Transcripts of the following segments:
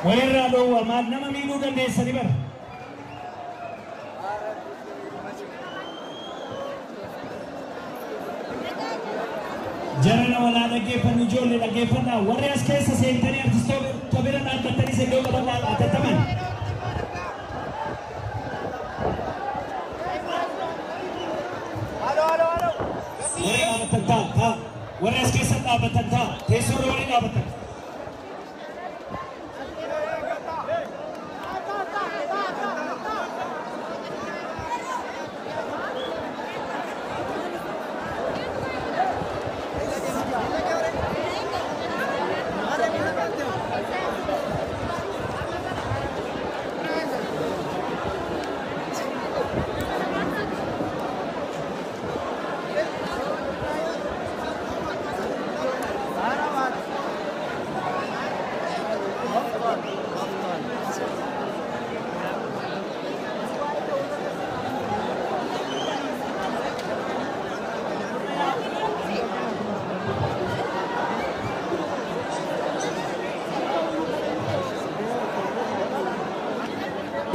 walirraa dhoowwa maal nama miidhuu dandeessani bara. Jarana walaa dhaggeeffannu ijoollee dhaggeeffannaa warri as keessa seentanii artistoota bira dhaabbattanii iddoo qaban atattaman. Warri dhaabbatan ta'a warri as keessa dhaabbatan ta'a teessoon warri dhaabbatan.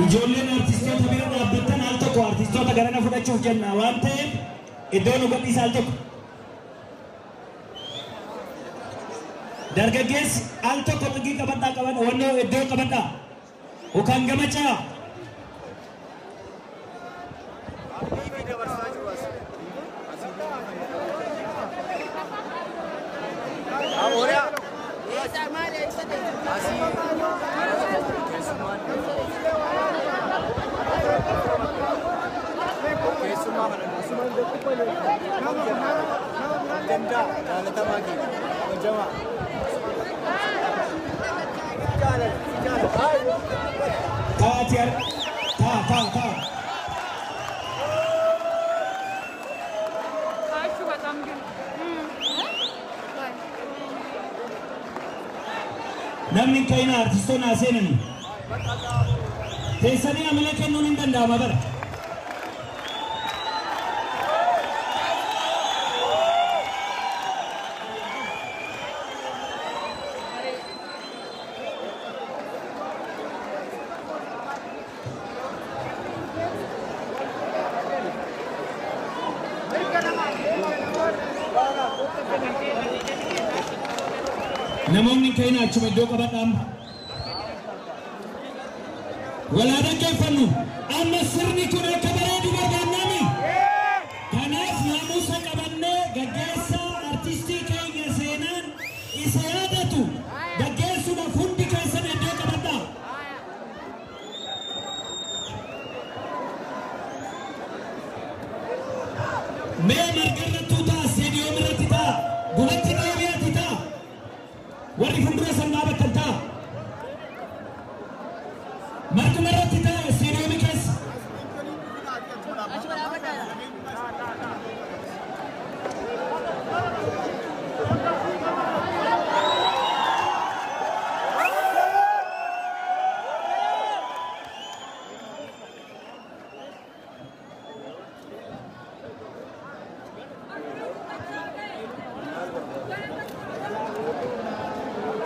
Ijoolleen artistoota bira dhaabbattan al tokko artistoota garana fudhachuuf jenna waan ta'eef iddoo nu gadhiisa al tokko. Dargaggeessi al tokko xigii qabadhaa qabadha wannoo iddoo qabadhaa ukaan gamachaa. Namni kaina artistoonni aseenani teessanii amala kennuun hin danda'ama bara. Namoonni kaina achuma iddoo qabadhaan walaa dhaggeeffannu amma sirni kun akka bareedu barbaannani. Kanaaf naamusa qabannee gaggeessaa artistii keenya seenaan isa yaadatu gaggeessuudhaaf hundi keessan iddoo qabadhaa. Mee margarrattuu ta'a seediyoom irratti ta'a gubatti deebi'aati ta'a. Warri fuuldura sangaa bakkan ta'a. Marguma irratti ta'a seediyoomii keessa.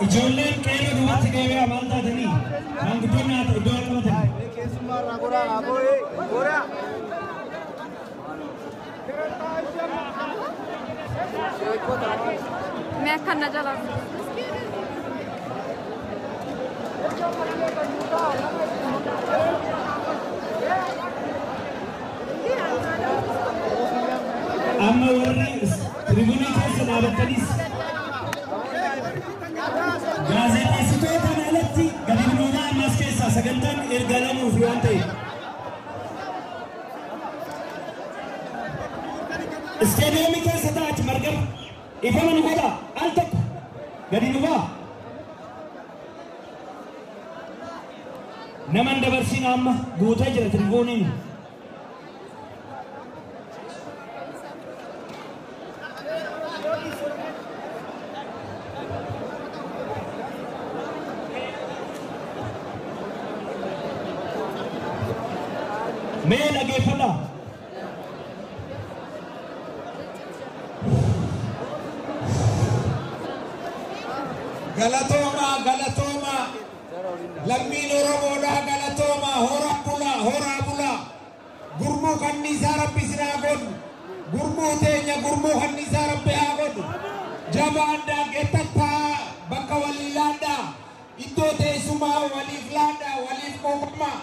Ijoolleen qeerroo duubatti deebi'aa maal taatanii maanguddoonni haa ta'u iddoo qabatanii. मैं करना चला amma warri tribunii keessa dhaabattanis gaazexeessitootaan alatti gadi bu'uudhaan ammas keessaa sagantaan ergalamuuf waan ta'eef isteediyoomii keessa taa'achi margama ifama nu godha al tokko gadi nu ba'a. Naman dabarsiin amma guutee jira tribuuniin. Mee dhaggeeffadhaa. Galatooma, galatooma. lammiin Oromoodhaa galatooma horaa bulaa gurmuu kanniisaa rabbi sinaa godhu gurmuu teenya gurmuu kanniisaa rabbi haa godhu jabaadhaa geettattaa bakka walii laadhaa iddoo teessumaa waliif laadhaa waliif quuqamaa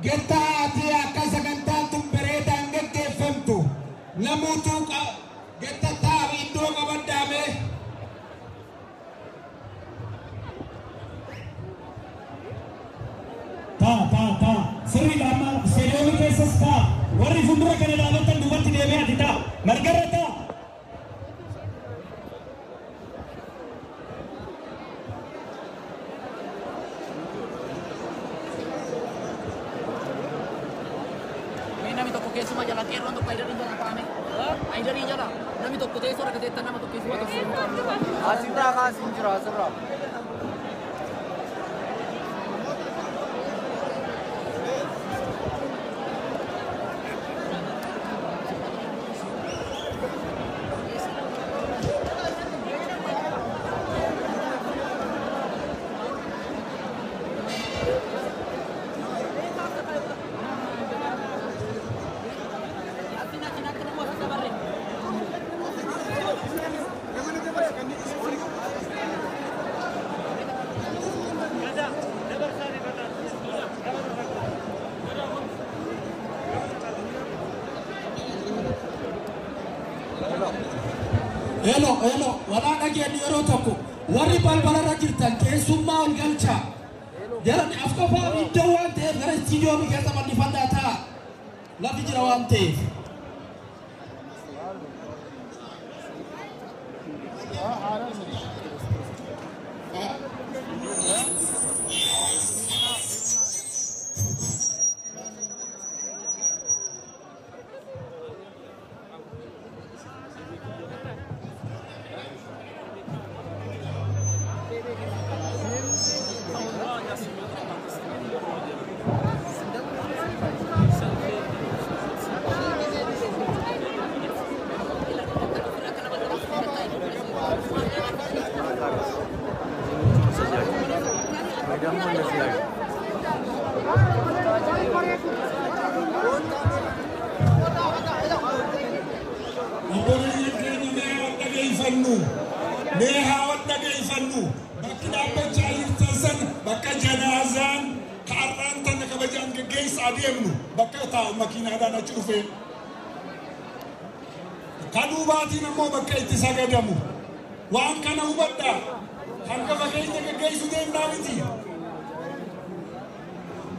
gettaa ati akka sagantaan tun bareedaan geggeeffamtu namuutuu gettattaa iddoo qabaddaame ta sirri lama stadiyoomii keessas taa warri fuuldura kana dhaabatan duubatti deemee ati taa margarra taa nami tokko keessuma jala qeerroon tokko ayidariin jala kaa'ame ayidariin jala nami tokko teessoo rakkateetta nama tokko keessuma tokko asirraa kaasiin jira asirraa Hello, wala dhageenya yeroo tokko warri balbalarra jirtan keessummaa ol galchaa jaran afkafaa iddoo waan ta'eef gara istiidiyoomii keessa bal'ifadhaa ta'a lafi jira waan ta'eef. Kaduubaatiin ammoo bakka itti sagadamu waan kana hubadhaa hanga fageenya geggeessu deemnaa miti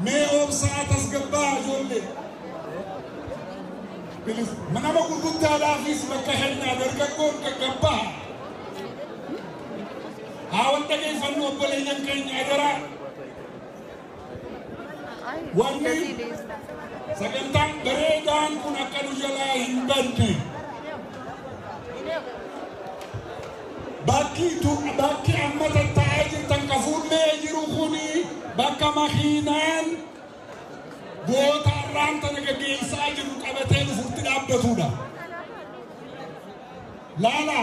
mee obsaa tasgabbaa ijoollee nama gurguddaadhaafis bakka kennaa dargaggoon gaggabbaa haa wal dhageeffannu obboleeyyan keenya adaraa wanni sagantaan bareedaan kun akka nu jalaa hin badne bakki amma taa'ee jirtan ka fuullee jiru kuni bakka makiinaan goota irraan tana gaggeessaa jiru qabatee dhufuutti dhaabbatudha. Laala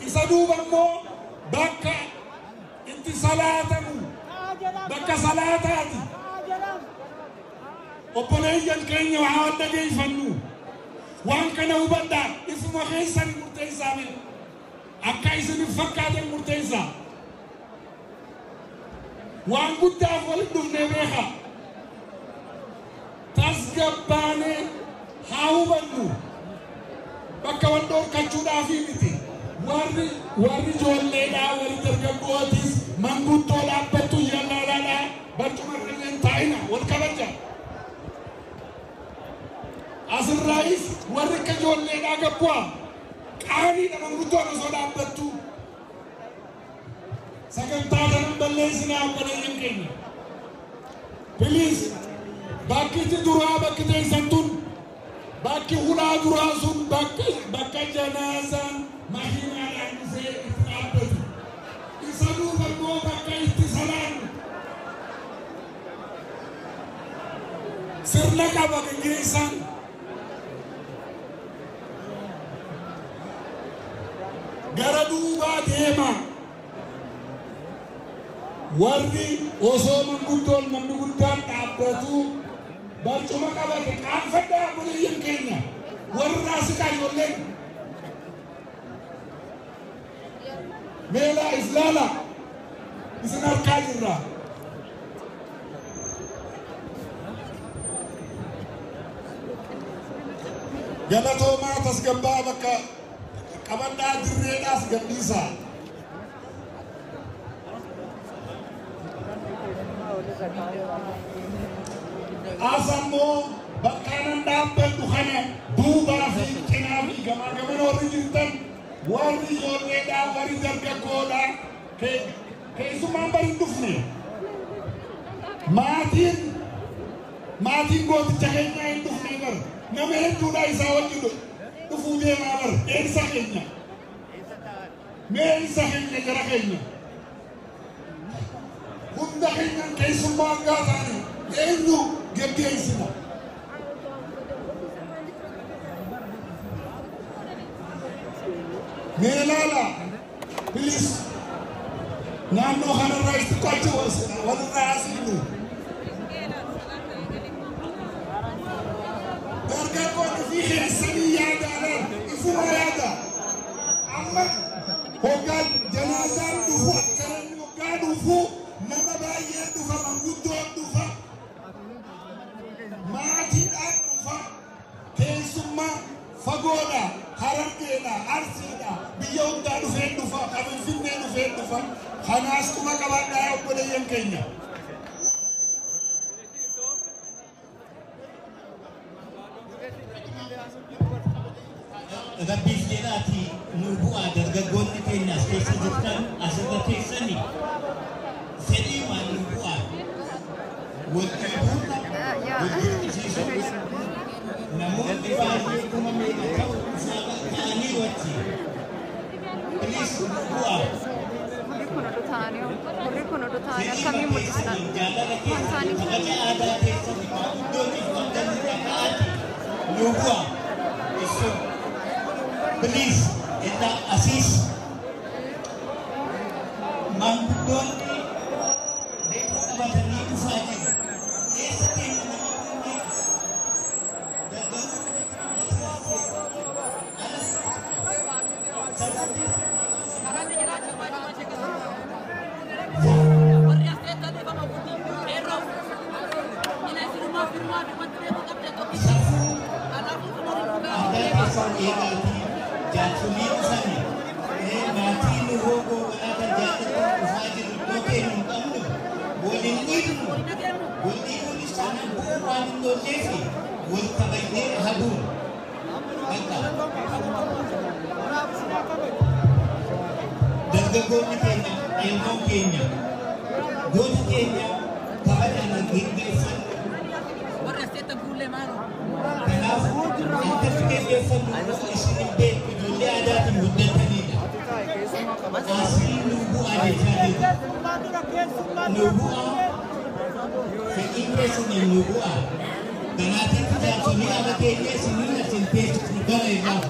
isa duuba immoo bakka itti salaatamu bakka salaataati. Obboleeyyan keenya waan dhageeffannu waan kana hubadhaa ifuma keessan murteessaa miti. Akka isin fakkaatan murteessaa waan guddaaf waliin dhufnee beeka tasgabbaanee haa hubannu bakka wal dhorkachuudhaafi miti warri ijoolleedhaa warri dargaggootis manguddoo dhaabbattu yallaalaadhaa barcuma irreen taa'ina wal kabaja asirraayis warri akka ijoolleedhaa gabbu'aa qaanii nama guddoon osoo dhaabbattu sagantaa kanan balleessinaa obboleeyyan keenya Please bakki itti duraa bakki teessan tun bakki hulaa duraa sun bakka janaasaan makiinaadhaan dhufee itti dhaabbatu isa duuba immoo bakka itti salaannu sirna qaba gaggeessan gara duubaa deema warri osoo manguddoon namni guddaan dhaabbatu barcuma qabate qaanfadhaa bulayyan keenya warri raasikaa ijoolleen meelaa islaala isin harkaa jirra. Galatoomaa tasgabbaa bakka qabadhaa dirreedhaas gadhiisaa. Asammoo bakkaanan dhaabbadhu kana duubaa fi cinaa fi gamaa gaman warri jirtan warri ijoolleedhaa warri dargaggoodhaa keessumaan bari hin dhufne maatiin gooticha keenyaa hin dhufne bar nama hedduudhaa isaa wajji dhufuu deemaa bar eessa keenya mee eessa keenya jara keenya hunda keenyan keessummaan gaataani eenyu geggeessina. Meelaala please naannoo kanarraa itti qochi walirraa asiinu. Dargaggoonni fi keessanii yaadaalaan ifuma yaada. Amma hoggaan janaasaan dhufu akkanatti hoggaa dhufu nama baay'ee dhufa manguddoon dhufa maatiidhaan dhufa keessummaa fagoodha harargeedha arsiidha biyya hundaa dhufee dhufa Finfinnee dhufee dhufa kanaas kuma qabadhaa obboleeyyan keenya. Rabbiif jedhaati nu bu'aa dargaggoonni keenyas keessa jirtan asirra teessanii fedhii waan nu bu'aa walqabuudha walqabsiisuu namoonni baay'ee kuma meeqa ta'u ta'anii wajji bilis nu bu'aa Kami mul'isna jaalala keessatti kabaja aadaa keessatti maanguddooniif wantoonni dhaqaati nu bu'aa isu please ita asis manguddoon deefa qabatanii dhufaa jiru keessa keenya nama kunneen Jatuhnya sana, mati nuhogo ada jatuh ufajir doken kamu, boleh ini di sana bukan dokefi, boleh kabaine hadu, kata. Dargaggoon Kenya, ayong Kenya, goota Kenya, kabaja nagigilsan. Kanaaf inta figeeffamu isin beeku ijoollee aadaatiin guddatanidha. Asii nu bu'aa jechaa jirra. Nu bu'aa fedhiin keessanii nu bu'aa. Kanaatiif jaarsolii ala keenya isinii asin teessisu gara irraa.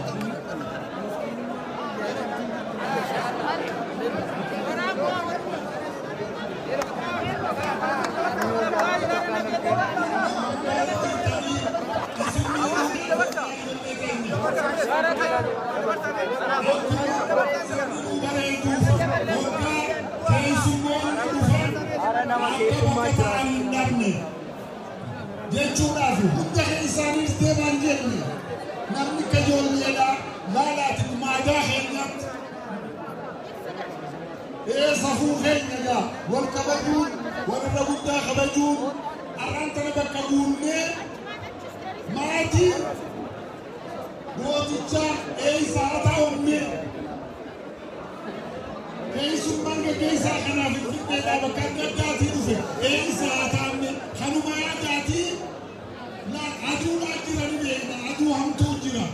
jechuudhaaf hunda isaaniis deemaan jenne namni kajoolleedha laalaati maadaa keenyaatti safuu keenya wal kabajuun warra guddaa kabajuun arraan tana bakka buunee maatii gootichaa isaa ta'umme keessummaan gaggeessaa kanaaf Finfinneedhaa bakka adda addaatii dhufe isaa ta'umme kanuma yaadaatii aduudhaa jira ni beekna aduu hamtuu jira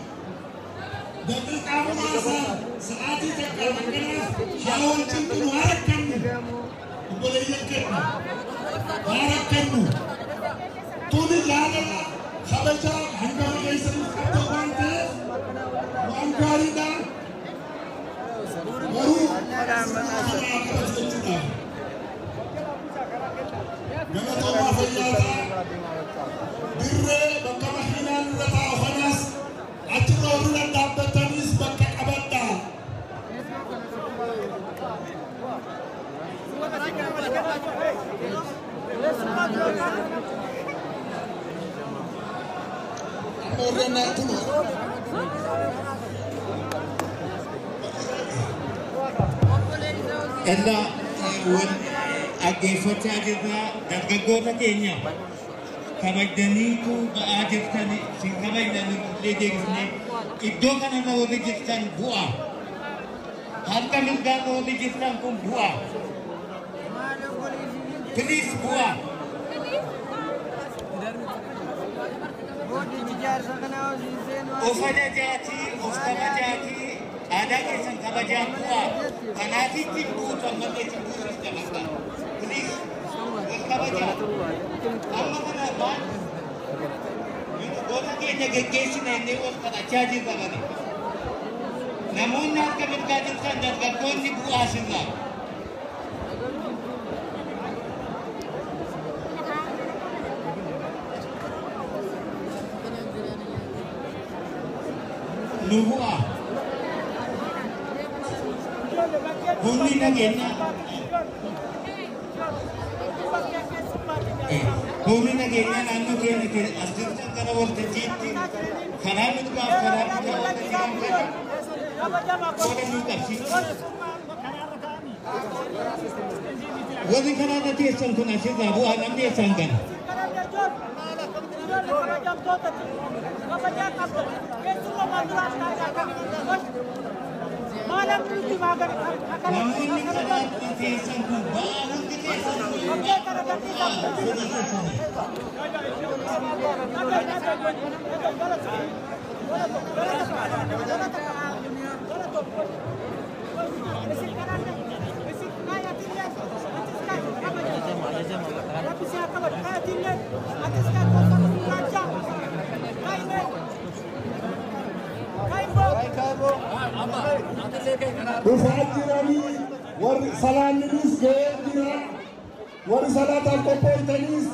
daqiiqaa muraasa sa'aatii takka bakkanaaf haa wajjin haa rakkannu obboleeyyan keenya haa rakkannu tuni jaalala kabajaa hangama keessaniif qabda waan ta'eef waan gaariidha garuu kanaa kabaju jechuudha. galatoomaa fayyaataa dirree bakka makiinaan irra taa'u kanas achirra warri dhaabbatanis bakka qabadhaa. Ella aggeeffachaa jirra dargaggoota keenya kabajaniitu ba'aa jirtan sin kabajnanillee deebisnee iddoo kanarra warri jirtan bu'a harka mirgaarra warri jirtan kun bu'a piliis bu'a of ajajaatii of kabajaatii aadaa keessan kabajaa bu'a kanaatitti buutu ammallee buutu dabarta piliis wal kabajaa amma kana baan goota keenya geggeessina innee wal kadhachaa jirra bane namoonni harka mirgaa jirtan dargaggoonni bu'aa sirraa nu bu'aa humni nageenyaa naannoo keenya as jirtan kana waltajjiitti karaa mirgaaf karaa bitaa warra jiran kana qooda nuu qabsiisa. Warri karaarra teessan kun asirraa bu'aa namni eessaan kana. Namoonni karaarra teessan kun ba'aa hundi teessan kun dhufaa jiranii warri salaanninis ga'ee jira warri salaataan qophooftanis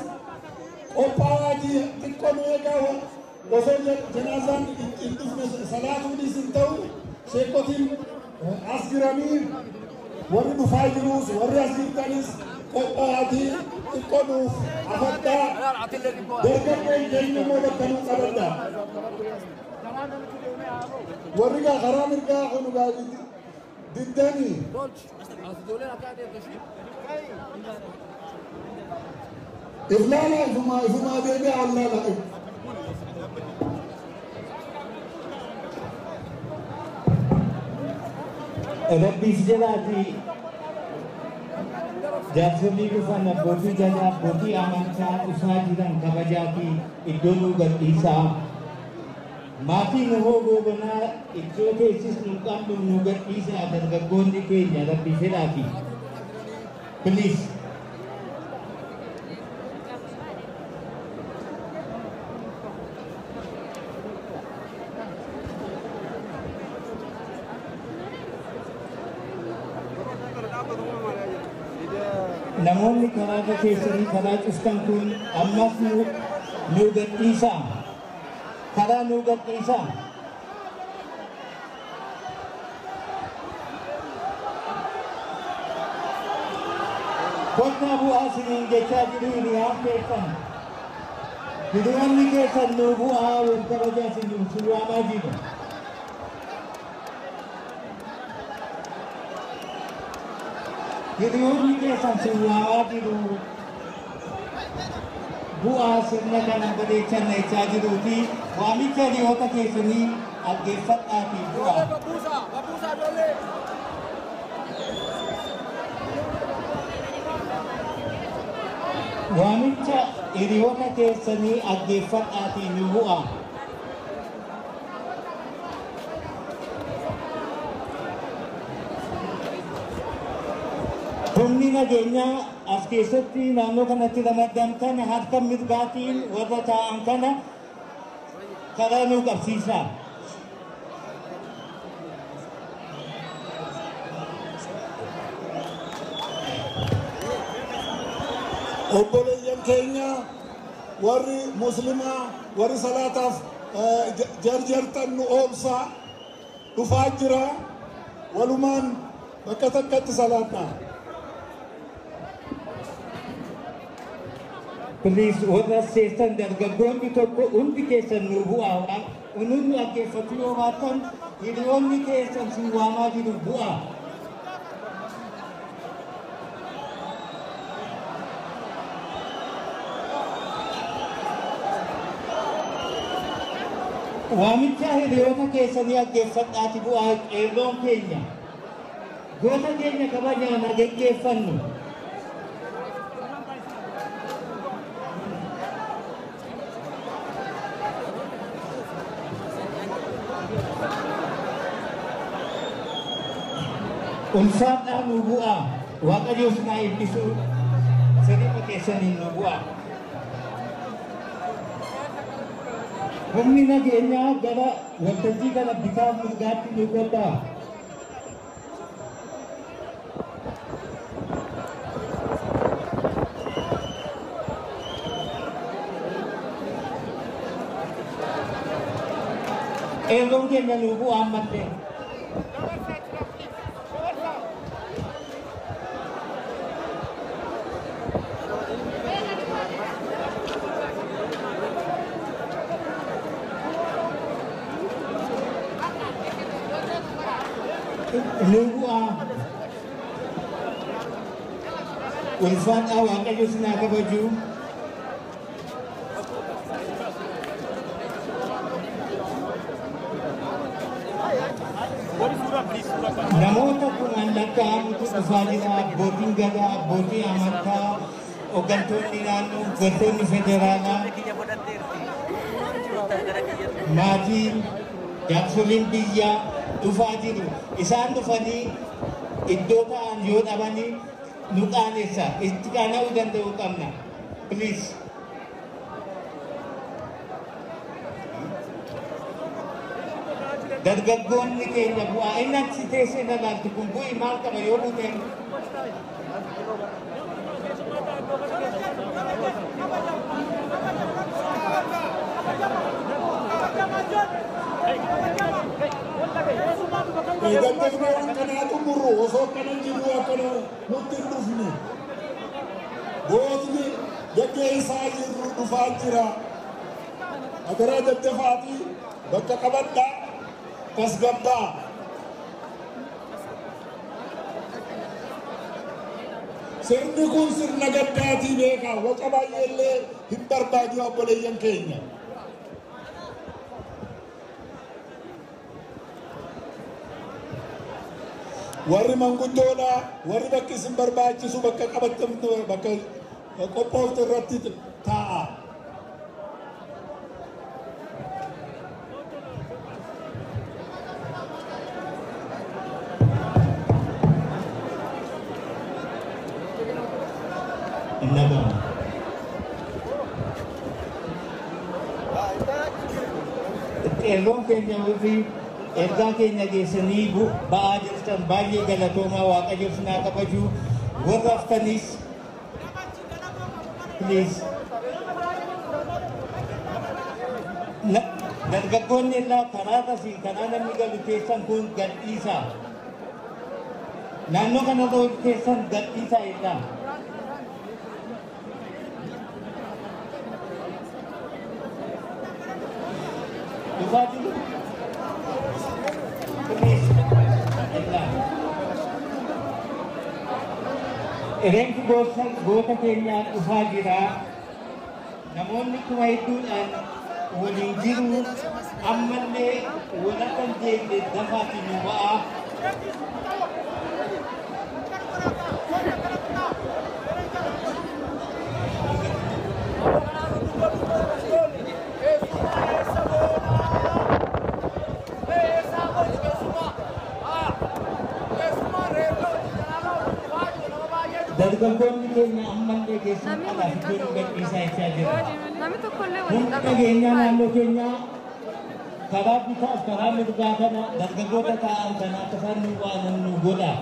qophaa'aatii xiqqoo nu eegaa osoo janaazaan hin dhufne salaatuunis hin ta'u sheekotiin as jiranii warri dhufaa jirus warri as jirtanis qophaa'aatii xiqqoo nuuf afaddaa dargaggoon keenya immoo bakka nuu qabaddaa. warri karaa mirgaa kun diddanii iflaala ifumaa deebi'a wallaala Rabbiif jalaati jaarsolii dhufan abbootii gadaa abbootii amantaa dhufaa jiran kabajaa fi iddoo nuu gadhiisaa maatiin hoo goobanaa iddoo teessis nu qabnu nu gadhiisaa dargaggoonni keenya rabbi fedhaafi piliis namoonni karaa keessanii karaa cuftan kun ammas nu gadhiisaa karaa nu gadhiisaa kottaa bu'aa isiniin jechaa jiru hiriyaan keessan hiriyoonni keessan nu bu'aa wal kabajaa isiniin surraamaa jiru hiriyoonni keessan surraamaa jiru bu'aa sirna kana bareechan jechaa jiruuti waamicha hiriyoota keessanii dhaggeeffadhaa fi bu'aa waamicha hiriyoota keessanii dhaggeeffadhaa fi bu'aa humni nageenyaa as keessatti naannoo kanatti ramadamtan harka mirgaatiin warra taa'an kana karaa nu qabsiisaa. obboleeyyan obboleeyyan keenya warri muslimaa warri salaataaf jarjartan nu oobsaa dhufaa jira walumaan bakka takkatti salaadhaa. Please, warra seessan dargaggoonni tokko hundi keessan nu bu'aa. Unuun dhaggeeffatu yoo baattan hiriyoonni keessan si waamaa jiru bu'aa. Waamicha hiriyoota keessanii dhaggeeffadhaati bu'aa qeerroon keenya. Goota keenya kabajaan haa geggeeffannu. Ulfaadhaa nu bu'aa. Waaqayyo sinaa eebbisuu sirriifa keessaniin nu bu'aa. Humni nageenyaa gara waltajjii kana bitaaf mirgaatti nu godhaa. Qeerroon keenya nu bu'aa ammallee. Lubu'aa ulfaadhaa waaqayyo sinaa kabaju. Namoota kumaan lakkaa'amutu dhufaa jira. Abbootiin gadaa, abbootii amantaa, hooggantoonni naannoo, hooggantoonni federaalaa, maatiin, jaarsoliin biyyaa dhufaa jiru. Isaan dhufanii iddoo ta'an yoo dhabanii nu qaanessa. Itti qaana'uu danda'uu qabna. Please. Dargaggoonni keenya bu'aa inni achi teessee na laaltu kun bu'ii maal qaba yoo buuteen? Dargaggoonni akkanaatu murru osoo akkanan jiru akkana nutti hin dhufne. Gootni gaggeessaa jirru dhufaa jira. Agaraa daddafaatii bakka qabadhaa tasgabbaa. Sirni kun sirna gaddaatii beekaa waca baay'eellee hin barbaadu obboleeyyan keenya. Warri manguddoodha, warri bakki isin barbaachisu bakka qabattamtu bakka qophooftu irratti taa'a. Qeerroon keenya fi ergaa keenya geessanii ba'aa jirtan baay'ee galatoomaa waaqayyo sinaa kabaju. Warra haftanis please. Dargaggoonni irraa karaa tasii karaa namni galu keessan kun gadhiisaa. Naannoo kana keessan gadhiisaa irraa. Reenki goota keenyaan dhufaa jira. Namoonni kuma hedduudhaan waliin jiru. Ammallee walakka hin deemne dafaatii nu ba'aa. Dargaggoonni keenya ammallee keessan alaa iddoo gadhiisaa jechaa jira. Humni nageenyaa naannoo keenyaa karaa bitaaf karaa mirgaa kana dargaggoota taa'an kana akka isaan nu waanan nu godha.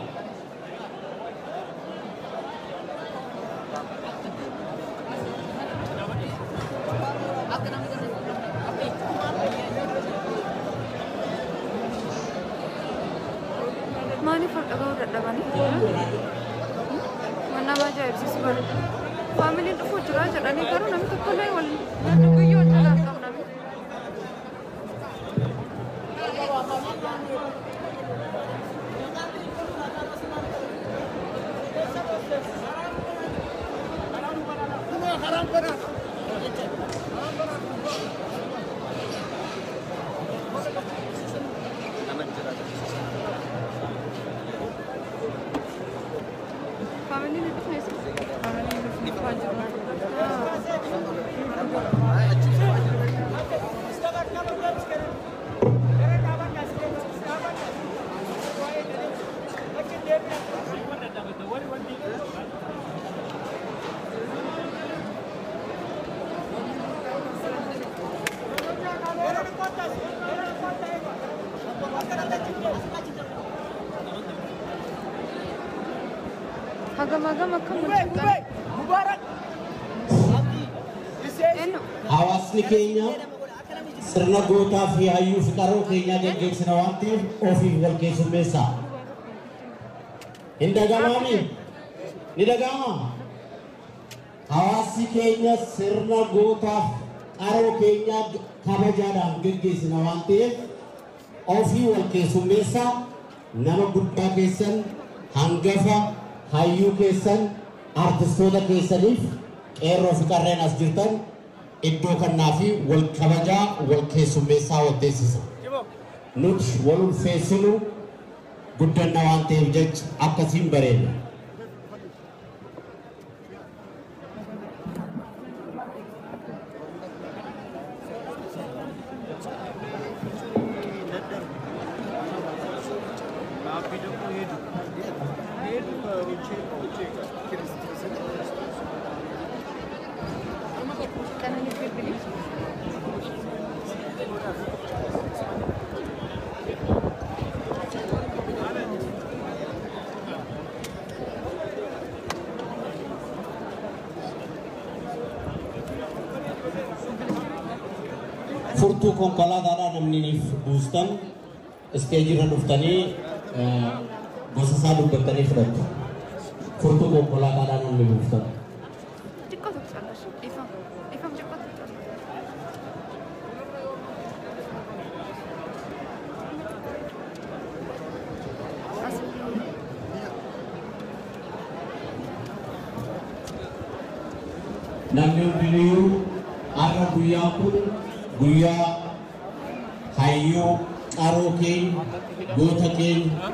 Mani fardha ga'uu dadhabanii. Mana baja ajaa'ibsiisu bara. Faamiliin dhufuu jira jedhanii garuu namni tokkollee wal guyyoo wal jalaa qabu namni. Hagam akkam Mubarak. Hawaasni keenya sirna gootaa fi hayyuu fi qaroo keenyaa gaggeessina waan ta'eef ofiif wal keessummeessaa. Hin dhaga'amami? Ni dhaga'ama? Hawaasni keenya sirna gootaa fi qaroo keenyaa kabajaadhaan gaggeessina waan ta'eef ofii wal keessummeessaa. Nama guddaa keessan hangafa hayyuu keessan artistoota keessaniif qeerroo fi qarreen as jirtan iddoo kannaa fi wal kabajaa wal keessummeessaa walteessisa. Nuti wal ulfeessinu guddanna waan ta'eef jecha akkasiin bareedna. Furtuu konkolaataadhaan namni buustan isteejirra dhuftanii gosa isaa dubbattanii fudhattu. Furtuu konkolaataadhaan namni buustan. Namni hundinuu har'a guyyaa kun guyyaa hayyuu qaroo keenya goota keenya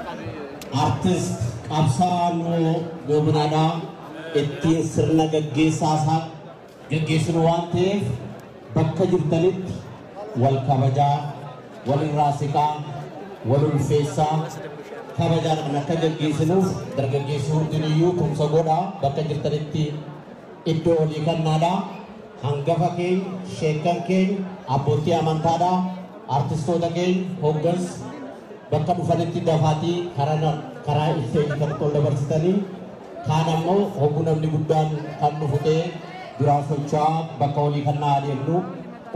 artist qabsaa nuu goobnaadhaa ittiin sirna gaggeessaasaa gaggeessinu waan ta'eef bakka jirtanitti wal kabajaa wal irraa siqaa wal ulfeessaa kabajaadhaan akka gaggeessinuuf dargaggeessi hundinuyyuu tumsa godhaa bakka jirtanitti iddoo olii kannaadhaa. Hangafa keenya, sheekan keenya, abbootii amantaadhaa, artistoota keenya, hoggas bakka dhufanitti dafaatii karaa isteejii kan tol dabarsitanii kaan ammoo hogguu namni guddaan kan dhufu ta'ee duraa socho'aa bakka olii kannaa adeemnu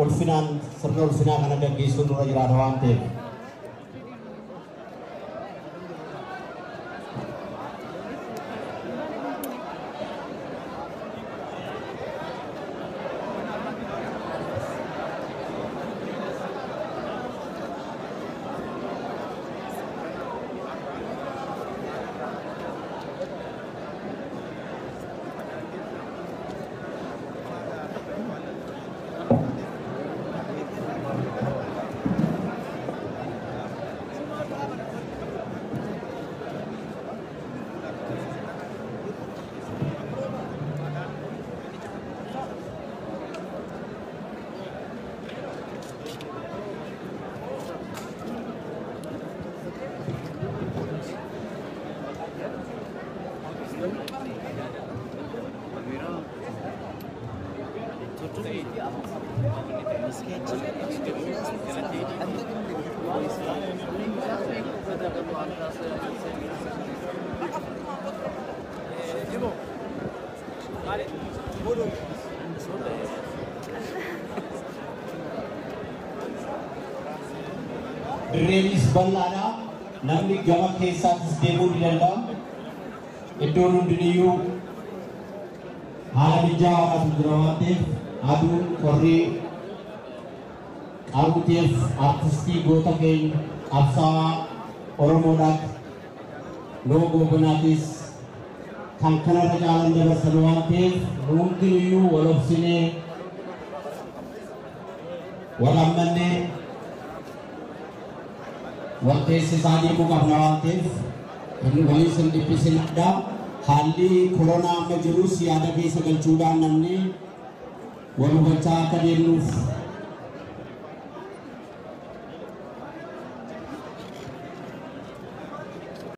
ulfinaan sirna ulfinaa kana gaggeessuun dura jiraata waan ta'eef. Release balada namni gama keessaatis deemuu ni danda'a. Iddoon hundiniyyuu haala mijaa'aatu jira waan ta'eef aduun qorrii qabuutiif artistii goota keenya qabsaa'aa Oromoodhaaf loo goobanaatis kan kanarra caalan dabarsan waan ta'eef hundiniyyuu wal obsinee wal ammannee wal teessisaa deemuu qabna waan ta'eef waliin sin dhiphisin addaa haalli koronaa amma jirus yaada keessa galchuudhaan namni wal hubachaa akka deemnuuf